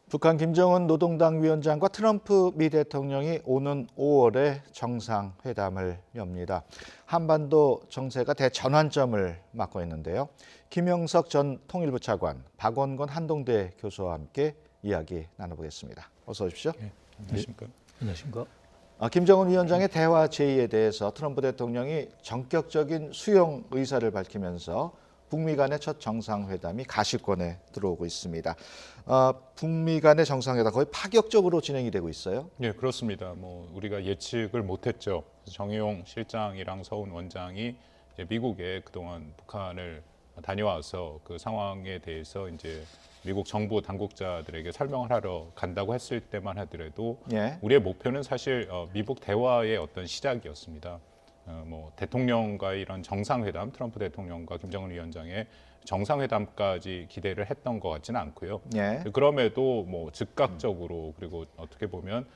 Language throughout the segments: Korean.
북한 김정은 노동당 위원장과 트럼프 미 대통령이 오는 5월에 정상회담을 엽니다. 한반도 정세가 대전환점을 맞고 있는데요. 김영석 전 통일부 차관, 박원건 한동대 교수와 함께 이야기 나눠보겠습니다. 어서 오십시오. 네, 안녕하십니까. 안녕하십니까. 김정은 위원장의 대화 제의에 대해서 트럼프 대통령이 전격적인 수용 의사를 밝히면서 북미 간의 첫 정상회담이 가시권에 들어오고 있습니다. 북미 간의 정상회담 거의 파격적으로 진행이 되고 있어요. 네, 그렇습니다. 우리가 예측을 못했죠. 정의용 실장이랑 서훈 원장이 이제 미국에 그동안 북한을 다녀와서 그 상황에 대해서 이제 미국 정부 당국자들에게 설명을 하러 간다고 했을 때만 하더라도 우리의 목표는 사실 미국 대화의 어떤 시작이었습니다. 대통령과의 이런 정상회담, 트럼프 대통령과 김정은 위원장의 정상회담까지 기대를 했던 것 같지는 않고요. 그럼에도 즉각적으로 그리고 어떻게 보면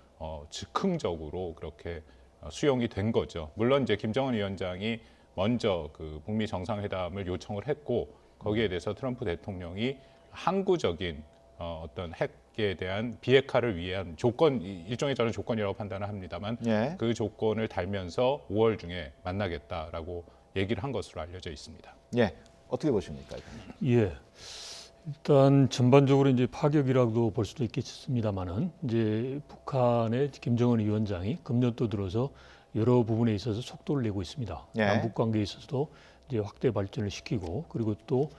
즉흥적으로 그렇게 수용이 된 거죠. 물론 이제 김정은 위원장이 먼저 그 북미 정상회담을 요청을 했고 거기에 대해서 트럼프 대통령이 항구적인 어떤 핵에 대한 비핵화를 위한 조건, 일종의 저는 조건이라고 판단을 합니다만 그 조건을 달면서 5월 중에 만나겠다라고 얘기를 한 것으로 알려져 있습니다. 어떻게 보십니까? 일단 전반적으로 이제 파격이라고도 볼 수도 있겠습니다만은 이제 북한의 김정은 위원장이 금년도 들어서 여러 부분에 있어서 속도를 내고 있습니다. 남북 관계에 있어서도 이제 확대 발전을 시키고 그리고 또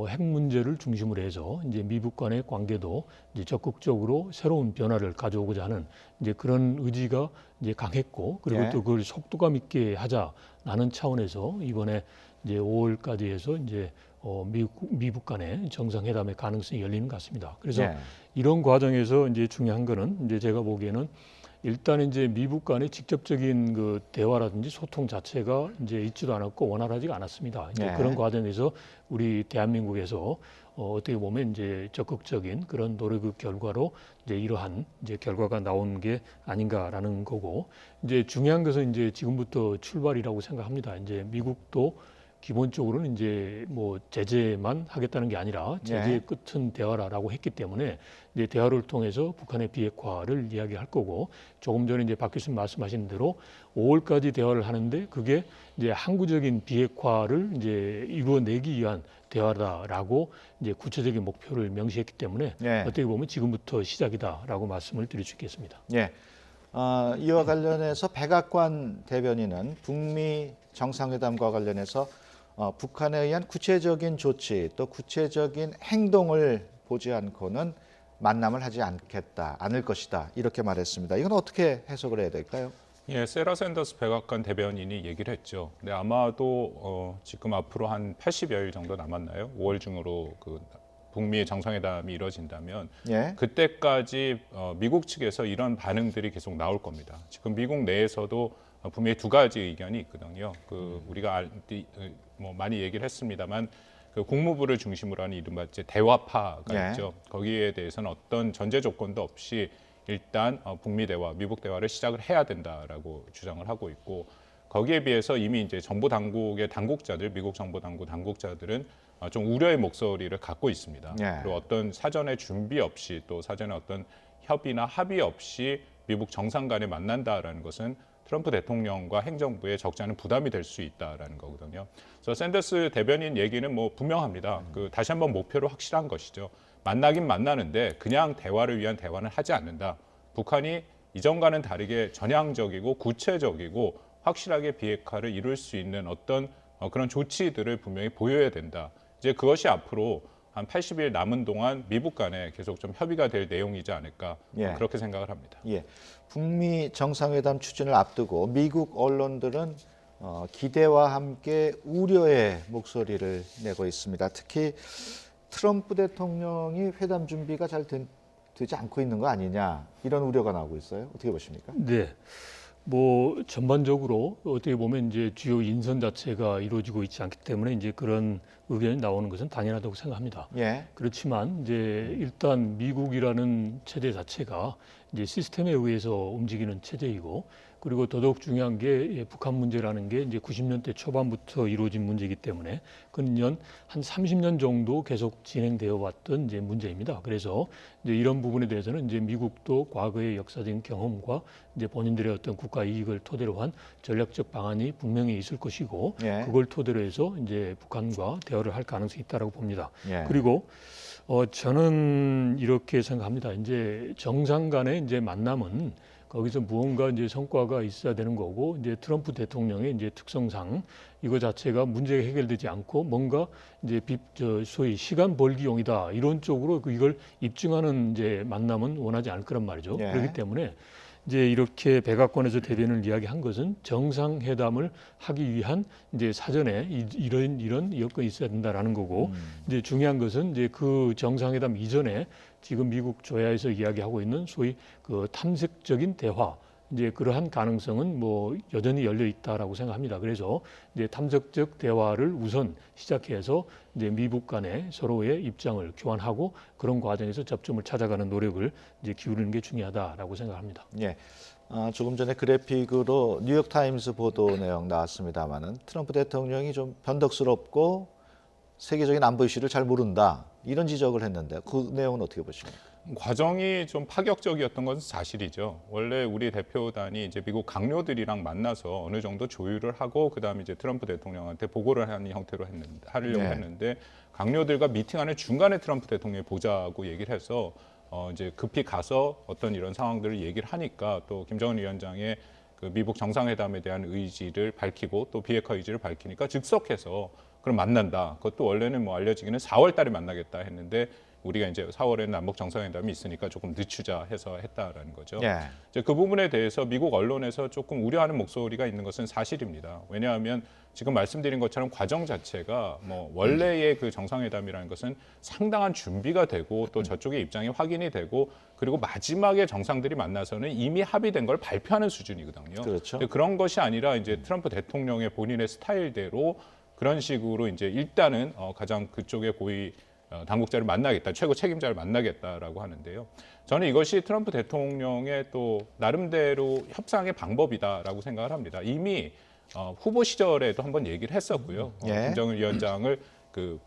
핵 문제를 중심으로 해서 이제 미북 간의 관계도 이제 적극적으로 새로운 변화를 가져오고자 하는 이제 그런 의지가 이제 강했고 그리고 또 그걸 속도감 있게 하자라는 차원에서 이번에 이제 5월까지 해서 이제 미북 간의 정상회담의 가능성이 열리는 것 같습니다. 그래서 이런 과정에서 이제 중요한 거는 이제 제가 보기에는 일단 이제 미북 간의 직접적인 그 대화라든지 소통 자체가 이제 있지도 않았고 원활하지가 않았습니다. 이제 그런 과정에서 우리 대한민국에서 어떻게 보면 이제 적극적인 그런 노력의 결과로 이제 이러한 이제 결과가 나온 게 아닌가라는 거고 이제 중요한 것은 이제 지금부터 출발이라고 생각합니다. 이제 미국도 기본적으로는 이제 제재만 하겠다는 게 아니라 제재의 끝은 대화라고 했기 때문에 이제 대화를 통해서 북한의 비핵화를 이야기할 거고 조금 전에 이제 박 교수님 말씀하신 대로 5월까지 대화를 하는데 그게 이제 항구적인 비핵화를 이제 이루어내기 위한 대화다라고 이제 구체적인 목표를 명시했기 때문에 어떻게 보면 지금부터 시작이다라고 말씀을 드릴 수 있겠습니다. 이와 관련해서 백악관 대변인은 북미 정상회담과 관련해서 북한에 의한 구체적인 조치 또 구체적인 행동을 보지 않고는 만남을 하지 않을 것이다 이렇게 말했습니다. 이건 어떻게 해석을 해야 될까요? 세라 샌더스 백악관 대변인이 얘기를 했죠. 근데 아마도 지금 앞으로 한 80여일 정도 남았나요? 5월 중으로 그 북미 정상회담이 이뤄진다면 그때까지 미국 측에서 이런 반응들이 계속 나올 겁니다. 지금 미국 내에서도 분명히 두 가지 의견이 있거든요. 우리가 많이 얘기를 했습니다만 그 국무부를 중심으로 하는 이른바 이제 대화파가 있죠. 거기에 대해서는 어떤 전제 조건도 없이 일단 북미 대화, 미북 대화를 시작을 해야 된다라고 주장을 하고 있고 거기에 비해서 이미 이제 정부 당국의 당국자들, 미국 정부 당국 당국자들은 좀 우려의 목소리를 갖고 있습니다. 그리고 어떤 사전에 준비 없이 또 사전에 어떤 협의나 합의 없이 미국 정상 간에 만난다라는 것은 트럼프 대통령과 행정부에 적지 않은 부담이 될 수 있다라는 거거든요. 그래서 샌더스 대변인 얘기는 분명합니다. 다시 한번 목표로 확실한 것이죠. 만나긴 만나는데 그냥 대화를 위한 대화는 하지 않는다. 북한이 이전과는 다르게 전향적이고 구체적이고 확실하게 비핵화를 이룰 수 있는 어떤 그런 조치들을 분명히 보여야 된다. 이제 그것이 앞으로 한 80일 남은 동안 미북 간에 계속 좀 협의가 될 내용이지 않을까 그렇게 생각을 합니다. 북미 정상회담 추진을 앞두고 미국 언론들은 기대와 함께 우려의 목소리를 내고 있습니다. 특히 트럼프 대통령이 회담 준비가 잘 되지 않고 있는 거 아니냐 이런 우려가 나오고 있어요. 어떻게 보십니까? 전반적으로 어떻게 보면 이제 주요 인선 자체가 이루어지고 있지 않기 때문에 이제 그런 의견이 나오는 것은 당연하다고 생각합니다. 예. 그렇지만 이제 일단 미국이라는 체제 자체가 이제 시스템에 의해서 움직이는 체제이고, 그리고 더더욱 중요한 게 북한 문제라는 게 이제 90년대 초반부터 이루어진 문제이기 때문에 근년 한 30년 정도 계속 진행되어 왔던 이제 문제입니다. 그래서 이제 이런 부분에 대해서는 이제 미국도 과거의 역사적인 경험과 이제 본인들의 어떤 국가 이익을 토대로 한 전략적 방안이 분명히 있을 것이고, 예. 그걸 토대로 해서 이제 북한과 대화를 할 가능성이 있다라고 봅니다. 예. 그리고 저는 이렇게 생각합니다. 이제 정상 간의 이제 만남은 거기서 무언가 이제 성과가 있어야 되는 거고, 이제 트럼프 대통령의 이제 특성상 이거 자체가 문제가 해결되지 않고 뭔가 이제 소위 시간 벌기용이다 이런 쪽으로 이걸 입증하는 이제 만남은 원하지 않을 거란 말이죠. 예. 그렇기 때문에 이제 이렇게 백악관에서 대변을 이야기한 것은 정상회담을 하기 위한 이제 사전에 이런 여건이 있어야 된다라는 거고, 이제 중요한 것은 이제 그 정상회담 이전에 지금 미국 조야에서 이야기하고 있는 소위 그 탐색적인 대화, 이제 그러한 가능성은 뭐 여전히 열려 있다라고 생각합니다. 그래서 이제 탐색적 대화를 우선 시작해서 이제 미국 간에 서로의 입장을 교환하고 그런 과정에서 접점을 찾아가는 노력을 이제 기울이는 게 중요하다라고 생각합니다. 예. 조금 전에 그래픽으로 뉴욕 타임스 보도 내용 나왔습니다만은 트럼프 대통령이 좀 변덕스럽고 세계적인 안보 이슈를 잘 모른다 이런 지적을 했는데 그 내용은 어떻게 보십니까? 과정이 좀 파격적이었던 것은 사실이죠. 원래 우리 대표단이 이제 미국 강요들이랑 만나서 어느 정도 조율을 하고 그다음에 이제 트럼프 대통령한테 보고를 하는 형태로 하려고 네. 했는데 강요들과 미팅하는 중간에 트럼프 대통령이 보자고 얘기를 해서 이제 급히 가서 어떤 이런 상황들을 얘기를 하니까 또 김정은 위원장의 그 미국 정상회담에 대한 의지를 밝히고 또 비핵화 의지를 밝히니까 즉석해서 그럼 만난다. 그것도 원래는 뭐 알려지기는 4월 달에 만나겠다 했는데 우리가 이제 4월에는 남북 정상회담이 있으니까 조금 늦추자 해서 했다라는 거죠. 예. 이제 그 부분에 대해서 미국 언론에서 조금 우려하는 목소리가 있는 것은 사실입니다. 왜냐하면 지금 말씀드린 것처럼 과정 자체가 뭐 원래의 그 정상회담이라는 것은 상당한 준비가 되고 또 저쪽의 입장이 확인이 되고 그리고 마지막에 정상들이 만나서는 이미 합의된 걸 발표하는 수준이거든요. 그렇죠. 근데 그런 것이 아니라 이제 트럼프 대통령의 본인의 스타일대로 그런 식으로 이제 일단은 가장 그쪽의 고위 당국자를 만나겠다, 최고 책임자를 만나겠다라고 하는데요. 저는 이것이 트럼프 대통령의 또 나름대로 협상의 방법이다라고 생각을 합니다. 이미 후보 시절에도 한번 얘기를 했었고요. 예. 김정은 위원장을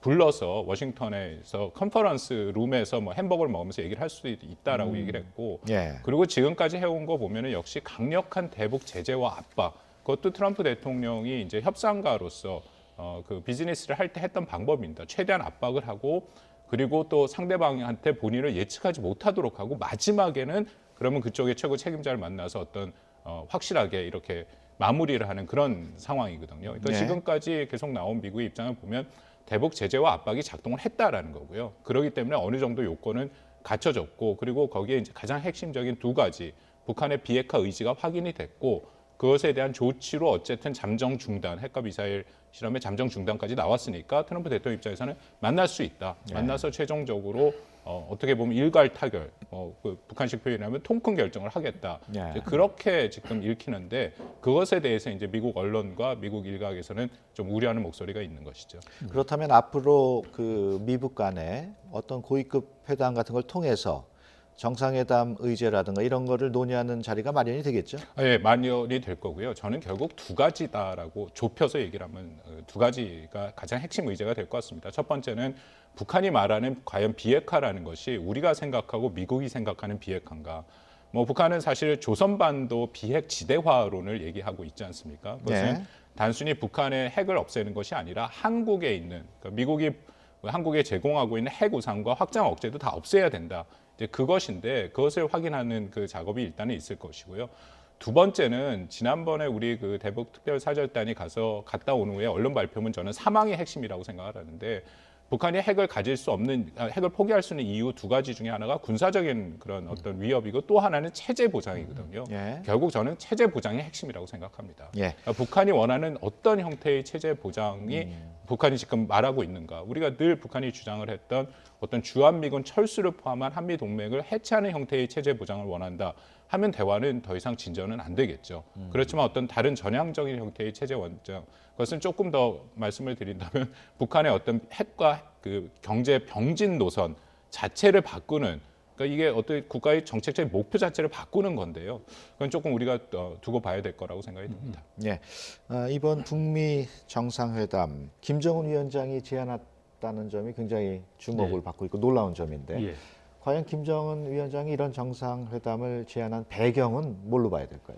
불러서 워싱턴에서 컨퍼런스 룸에서 뭐 햄버거를 먹으면서 얘기를 할 수도 있다라고 얘기를 했고, 예. 그리고 지금까지 해온 거 보면은 역시 강력한 대북 제재와 압박, 그것도 트럼프 대통령이 이제 협상가로서 그 비즈니스를 할 때 했던 방법입니다. 최대한 압박을 하고 그리고 또 상대방한테 본인을 예측하지 못하도록 하고 마지막에는 그러면 그쪽의 최고 책임자를 만나서 어떤 확실하게 이렇게 마무리를 하는 그런 상황이거든요. 그러니까 네. 지금까지 계속 나온 미국의 입장을 보면 대북 제재와 압박이 작동을 했다라는 거고요. 그렇기 때문에 어느 정도 요건은 갖춰졌고 그리고 거기에 이제 가장 핵심적인 두 가지, 북한의 비핵화 의지가 확인이 됐고 그것에 대한 조치로 어쨌든 잠정 중단, 핵과 미사일 실험의 잠정 중단까지 나왔으니까 트럼프 대통령 입장에서는 만날 수 있다. 예. 만나서 최종적으로 어떻게 보면 일괄 타결, 그 북한식 표현하면 통큰 결정을 하겠다. 예. 이제 그렇게 지금 읽히는데 그것에 대해서 이제 미국 언론과 미국 일각에서는 좀 우려하는 목소리가 있는 것이죠. 그렇다면 앞으로 그 미북 간에 어떤 고위급 회담 같은 걸 통해서 정상회담 의제라든가 이런 거를 논의하는 자리가 마련이 되겠죠? 예, 마련이 될 거고요. 저는 결국 두 가지다라고 좁혀서 얘기를 하면 두 가지가 가장 핵심 의제가 될 것 같습니다. 첫 번째는 북한이 말하는 과연 비핵화라는 것이 우리가 생각하고 미국이 생각하는 비핵화인가. 뭐 북한은 사실 조선반도 비핵 지대화론을 얘기하고 있지 않습니까? 그것은 네. 단순히 북한의 핵을 없애는 것이 아니라 한국에 있는, 그러니까 미국이 한국에 제공하고 있는 핵 우상과 확장 억제도 다 없애야 된다. 이제 그것인데 그것을 확인하는 그 작업이 일단은 있을 것이고요. 두 번째는 지난번에 우리 그 대북 특별사절단이 갔다 온 후에 언론 발표문 저는 사망의 핵심이라고 생각을 하는데 북한이 핵을 가질 수 없는, 핵을 포기할 수 있는 이유 두 가지 중에 하나가 군사적인 그런 어떤 위협이고 또 하나는 체제 보장이거든요. 예. 결국 저는 체제 보장이 핵심이라고 생각합니다. 예. 그러니까 북한이 원하는 어떤 형태의 체제 보장이 북한이 지금 말하고 있는가? 우리가 늘 북한이 주장을 했던 어떤 주한미군 철수를 포함한 한미 동맹을 해체하는 형태의 체제 보장을 원한다 하면 대화는 더 이상 진전은 안 되겠죠. 그렇지만 어떤 다른 전향적인 형태의 체제 원정, 그것은 조금 더 말씀을 드린다면 북한의 어떤 핵과 그 경제 병진 노선 자체를 바꾸는, 그러니까 이게 어떤 국가의 정책적인 목표 자체를 바꾸는 건데요. 그건 조금 우리가 두고 봐야 될 거라고 생각이 듭니다. 네. 이번 북미 정상회담 김정은 위원장이 제안했다는 점이 굉장히 주목을 받고 있고 놀라운 점인데 과연 김정은 위원장이 이런 정상회담을 제안한 배경은 뭘로 봐야 될까요?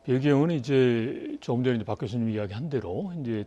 배경은 이제 조금 전에 박 교수님이 이야기한 대로 이제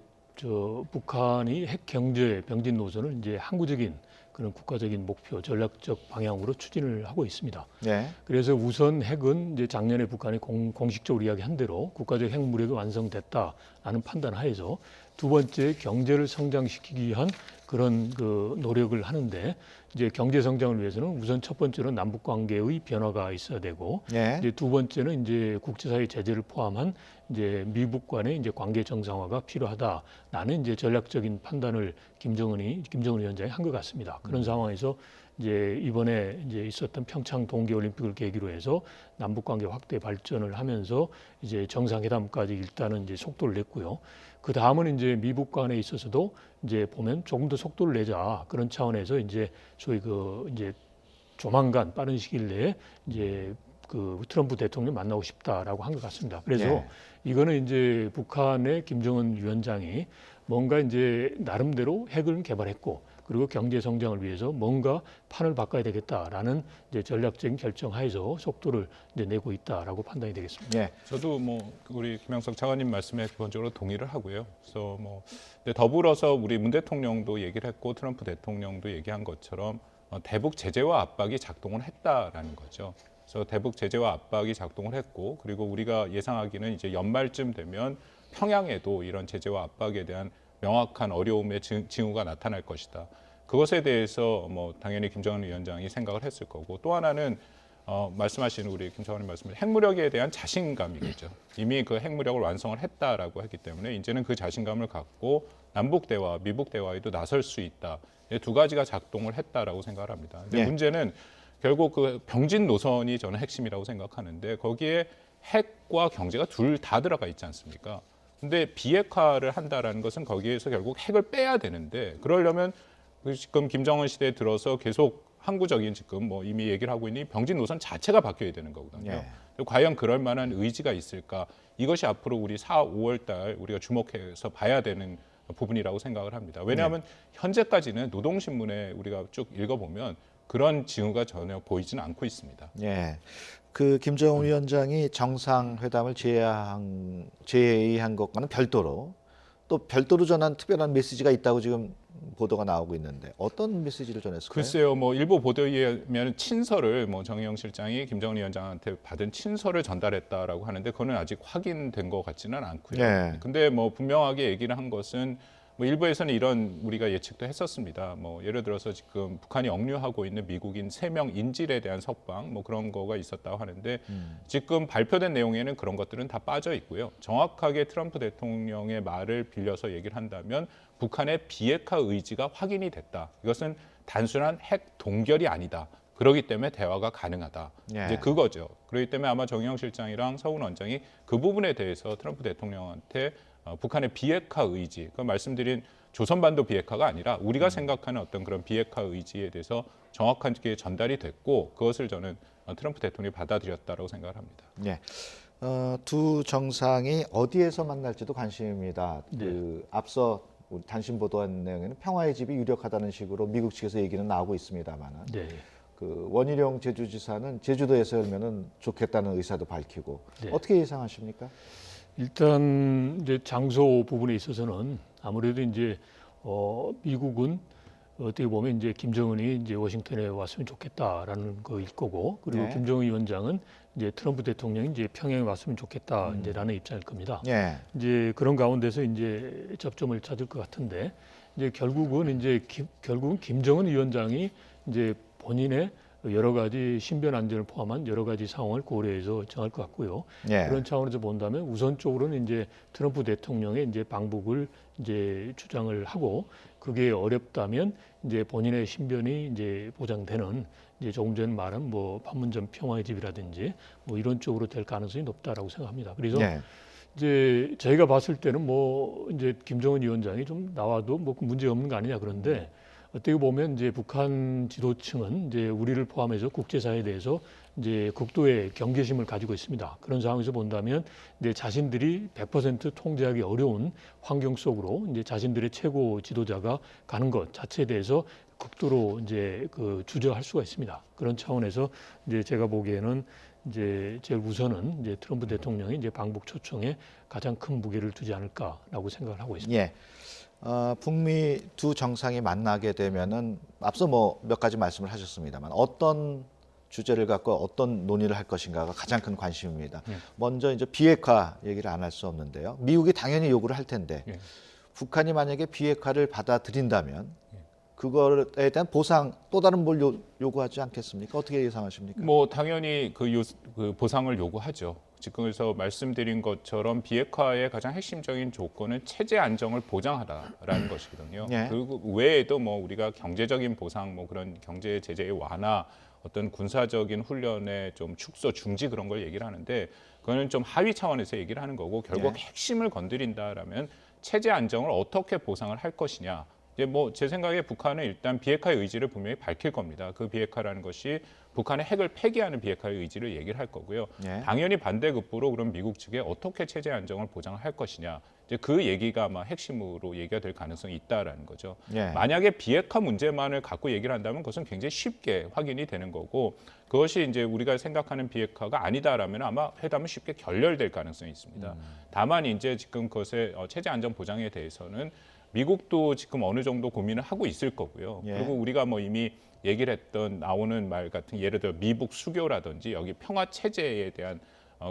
북한이 핵 경제 병진 노선을 이제 항구적인 그런 국가적인 목표, 전략적 방향으로 추진을 하고 있습니다. 네. 그래서 우선 핵은 이제 작년에 북한이 공식적으로 이야기한 대로 국가적 핵무력이 완성됐다라는 판단하에서 두 번째 경제를 성장시키기 위한 그런 그 노력을 하는데 이제 경제 성장을 위해서는 우선 첫 번째로 남북 관계의 변화가 있어야 되고 이제 두 번째는 이제 국제사회 제재를 포함한 이제 미국 간의 이제 관계 정상화가 필요하다라는 이제 전략적인 판단을 김정은 위원장이 한 것 같습니다. 그런 상황에서 이제 이번에 이제 있었던 평창 동계올림픽을 계기로 해서 남북 관계 확대 발전을 하면서 이제 정상회담까지 일단은 이제 속도를 냈고요. 그 다음은 이제 미국 간에 있어서도 이제 보면 조금 더 속도를 내자 그런 차원에서 이제 소위 그 이제 조만간 빠른 시일 내에 이제 그 트럼프 대통령 만나고 싶다라고 한 것 같습니다. 그래서 이거는 이제 북한의 김정은 위원장이 뭔가 이제 나름대로 핵을 개발했고 그리고 경제 성장을 위해서 뭔가 판을 바꿔야 되겠다라는 이제 전략적인 결정하에서 속도를 이제 내고 있다라고 판단이 되겠습니다. 네. 저도 뭐 우리 김영석 차관님 말씀에 기본적으로 동의를 하고요. 그래서 뭐 더불어서 우리 문 대통령도 얘기를 했고 트럼프 대통령도 얘기한 것처럼 대북 제재와 압박이 작동을 했다라는 거죠. 그래서 대북 제재와 압박이 작동을 했고 그리고 우리가 예상하기는 이제 연말쯤 되면 평양에도 이런 제재와 압박에 대한 명확한 어려움의 징후가 나타날 것이다. 그것에 대해서 뭐 당연히 김정은 위원장이 생각을 했을 거고 또 하나는 말씀하신 우리 김 차관님 말씀하신 핵무력에 대한 자신감이겠죠. 이미 그 핵무력을 완성을 했다라고 했기 때문에 이제는 그 자신감을 갖고 남북 대화, 미북 대화에도 나설 수 있다. 이 두 가지가 작동을 했다라고 생각을 합니다. 근데 문제는 결국 그 병진 노선이 저는 핵심이라고 생각하는데 거기에 핵과 경제가 둘 다 들어가 있지 않습니까? 근데 비핵화를 한다라는 것은 거기에서 결국 핵을 빼야 되는데 그러려면 지금 김정은 시대에 들어서 계속 항구적인 지금 뭐 이미 얘기를 하고 있는 병진 노선 자체가 바뀌어야 되는 거거든요. 과연 그럴 만한 의지가 있을까? 이것이 앞으로 우리 4, 5월 달 우리가 주목해서 봐야 되는 부분이라고 생각을 합니다. 왜냐하면 현재까지는 노동신문에 우리가 쭉 읽어보면 그런 징후가 전혀 보이지는 않고 있습니다. 예. 그 김정은 위원장이 정상회담을 제의한 것과는 별도로 또 별도로 전한 특별한 메시지가 있다고 지금 보도가 나오고 있는데 어떤 메시지를 전했을까요? 글쎄요, 뭐 일부 보도에 의하면 친서를 뭐 정의용 실장이 김정은 위원장한테 받은 친서를 전달했다라고 하는데 그거는 아직 확인된 것 같지는 않고요. 근데 뭐 분명하게 얘기를 한 것은 뭐 일부에서는 이런 우리가 예측도 했었습니다. 뭐 예를 들어서 지금 북한이 억류하고 있는 미국인 3명 인질에 대한 석방 뭐 그런 거가 있었다고 하는데 지금 발표된 내용에는 그런 것들은 다 빠져 있고요. 정확하게 트럼프 대통령의 말을 빌려서 얘기를 한다면 북한의 비핵화 의지가 확인이 됐다. 이것은 단순한 핵 동결이 아니다. 그렇기 때문에 대화가 가능하다. 이제 그거죠. 그렇기 때문에 아마 정의용 실장이랑 서훈 원장이 그 부분에 대해서 트럼프 대통령한테 북한의 비핵화 의지, 그 말씀드린 조선반도 비핵화가 아니라 우리가 생각하는 어떤 그런 비핵화 의지에 대해서 정확하게 전달이 됐고 그것을 저는 트럼프 대통령이 받아들였다고 생각을 합니다. 네. 두 정상이 어디에서 만날지도 관심입니다. 그 앞서 우리 단신 보도한 내용에는 평화의 집이 유력하다는 식으로 미국 측에서 얘기는 나오고 있습니다만은 그 원희룡 제주지사는 제주도에서 열면은 좋겠다는 의사도 밝히고 어떻게 예상하십니까? 일단 이제 장소 부분에 있어서는 아무래도 이제 미국은 어떻게 보면 이제 김정은이 이제 워싱턴에 왔으면 좋겠다라는 거일 거고 그리고 김정은 위원장은 이제 트럼프 대통령이 이제 평양에 왔으면 좋겠다 이제라는 입장일 겁니다. 이제 그런 가운데서 이제 접점을 찾을 것 같은데 이제 결국은 김정은 위원장이 이제 본인의 여러 가지 신변 안전을 포함한 여러 가지 상황을 고려해서 정할 것 같고요. 예. 그런 차원에서 본다면 우선적으로는 이제 트럼프 대통령의 이제 방북을 이제 주장을 하고 그게 어렵다면 이제 본인의 신변이 이제 보장되는 이제 조금 전에 말한 뭐 판문점 평화의 집이라든지 뭐 이런 쪽으로 될 가능성이 높다라고 생각합니다. 그래서 예. 이제 저희가 봤을 때는 뭐 이제 김정은 위원장이 좀 나와도 뭐 문제 없는 거 아니냐 그런데 어떻게 보면 이제 북한 지도층은 이제 우리를 포함해서 국제사회에 대해서 이제 극도의 경계심을 가지고 있습니다. 그런 상황에서 본다면 이제 자신들이 100% 통제하기 어려운 환경 속으로 이제 자신들의 최고 지도자가 가는 것 자체에 대해서 극도로 이제 그 주저할 수가 있습니다. 그런 차원에서 이제 제가 보기에는 이제 제일 우선은 이제 트럼프 대통령이 이제 방북 초청에 가장 큰 무게를 두지 않을까라고 생각을 하고 있습니다. 예. 북미 두 정상이 만나게 되면은 앞서 뭐 몇 가지 말씀을 하셨습니다만 어떤 주제를 갖고 어떤 논의를 할 것인가가 가장 큰 관심입니다. 먼저 이제 비핵화 얘기를 안 할 수 없는데요. 미국이 당연히 요구를 할 텐데 북한이 만약에 비핵화를 받아들인다면 그거에 대한 보상 또 다른 뭘 요구하지 않겠습니까? 어떻게 예상하십니까? 뭐 당연히 그 보상을 요구하죠. 지금에서 말씀드린 것처럼 비핵화의 가장 핵심적인 조건은 체제 안정을 보장하라라는 것이거든요. 예. 그리고 외에도 뭐 우리가 경제적인 보상, 뭐 그런 경제 제재의 완화, 어떤 군사적인 훈련의 좀 축소, 중지 그런 걸 얘기를 하는데 그거는 좀 하위 차원에서 얘기를 하는 거고 결국 핵심을 건드린다라면 체제 안정을 어떻게 보상을 할 것이냐. 이제 뭐 제 생각에 북한은 일단 비핵화의 의지를 분명히 밝힐 겁니다. 그 비핵화라는 것이 북한의 핵을 폐기하는 비핵화의 의지를 얘기를 할 거고요. 당연히 반대급부로 그럼 미국 측에 어떻게 체제 안정을 보장을 할 것이냐. 이제 그 얘기가 아마 핵심으로 얘기가 될 가능성이 있다라는 거죠. 만약에 비핵화 문제만을 갖고 얘기를 한다면 그것은 굉장히 쉽게 확인이 되는 거고 그것이 이제 우리가 생각하는 비핵화가 아니다라면 아마 회담은 쉽게 결렬될 가능성이 있습니다. 다만 이제 지금 그것의 체제 안정 보장에 대해서는 미국도 지금 어느 정도 고민을 하고 있을 거고요. 그리고 우리가 뭐 이미 얘기를 했던 나오는 말 같은 예를 들어 미북 수교라든지 여기 평화 체제에 대한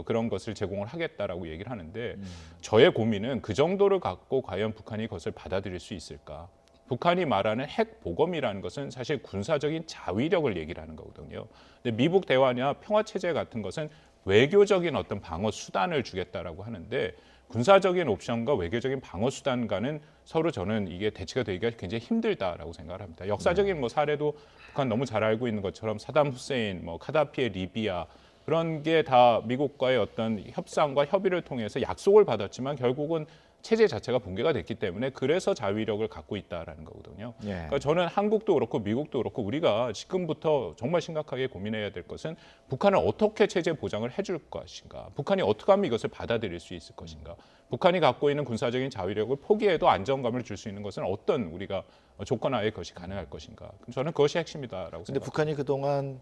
그런 것을 제공을 하겠다라고 얘기를 하는데 저의 고민은 그 정도를 갖고 과연 북한이 그것을 받아들일 수 있을까? 북한이 말하는 핵 보검이라는 것은 사실 군사적인 자위력을 얘기를 하는 거거든요. 근데 미북 대화냐 평화 체제 같은 것은 외교적인 어떤 방어 수단을 주겠다라고 하는데 군사적인 옵션과 외교적인 방어 수단과는 서로 저는 이게 대치가 되기가 굉장히 힘들다라고 생각을 합니다. 역사적인 뭐 사례도 북한 너무 잘 알고 있는 것처럼 사담 후세인, 뭐 카다피의 리비아 그런 게 다 미국과의 어떤 협상과 협의를 통해서 약속을 받았지만 결국은 체제 자체가 붕괴가 됐기 때문에 그래서 자위력을 갖고 있다라는 거거든요. 그러니까 저는 한국도 그렇고 미국도 그렇고 우리가 지금부터 정말 심각하게 고민해야 될 것은 북한을 어떻게 체제 보장을 해줄 것인가, 북한이 어떻게 하면 이것을 받아들일 수 있을 것인가, 북한이 갖고 있는 군사적인 자위력을 포기해도 안정감을 줄 수 있는 것은 어떤 우리가 조건하에 그것이 가능할 것인가. 저는 그것이 핵심이다라고 생각합니다. 근데 북한이 그동안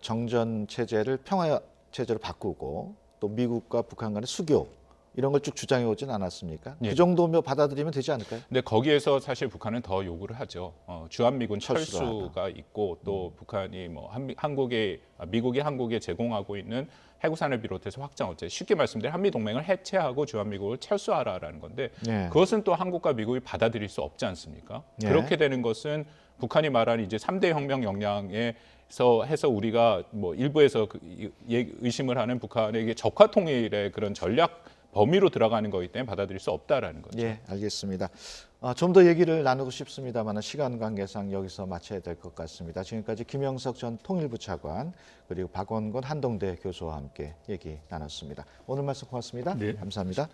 정전 체제를 평화 체제로 바꾸고 또 미국과 북한 간의 수교 이런 걸 쭉 주장해 오진 않았습니까? 그 정도면 받아들이면 되지 않을까요? 근데 거기에서 사실 북한은 더 요구를 하죠. 주한미군 철수가 있고 또 북한이 뭐 미국이 한국에 제공하고 있는 해구산을 비롯해서 확장 어째 쉽게 말씀드리면 한미 동맹을 해체하고 주한미군을 철수하라라는 건데 그것은 또 한국과 미국이 받아들일 수 없지 않습니까? 그렇게 되는 것은 북한이 말하는 이제 3대 혁명 역량에서 해서 우리가 뭐 일부에서 의심을 하는 북한에게 적화 통일의 그런 전략 범위로 들어가는 거기 때문에 받아들일 수 없다라는 거죠. 예, 알겠습니다. 좀 더 얘기를 나누고 싶습니다만 시간 관계상 여기서 마쳐야 될 것 같습니다. 지금까지 김영석 전 통일부 차관 그리고 박원건 한동대 교수와 함께 얘기 나눴습니다. 오늘 말씀 고맙습니다. 네. 감사합니다.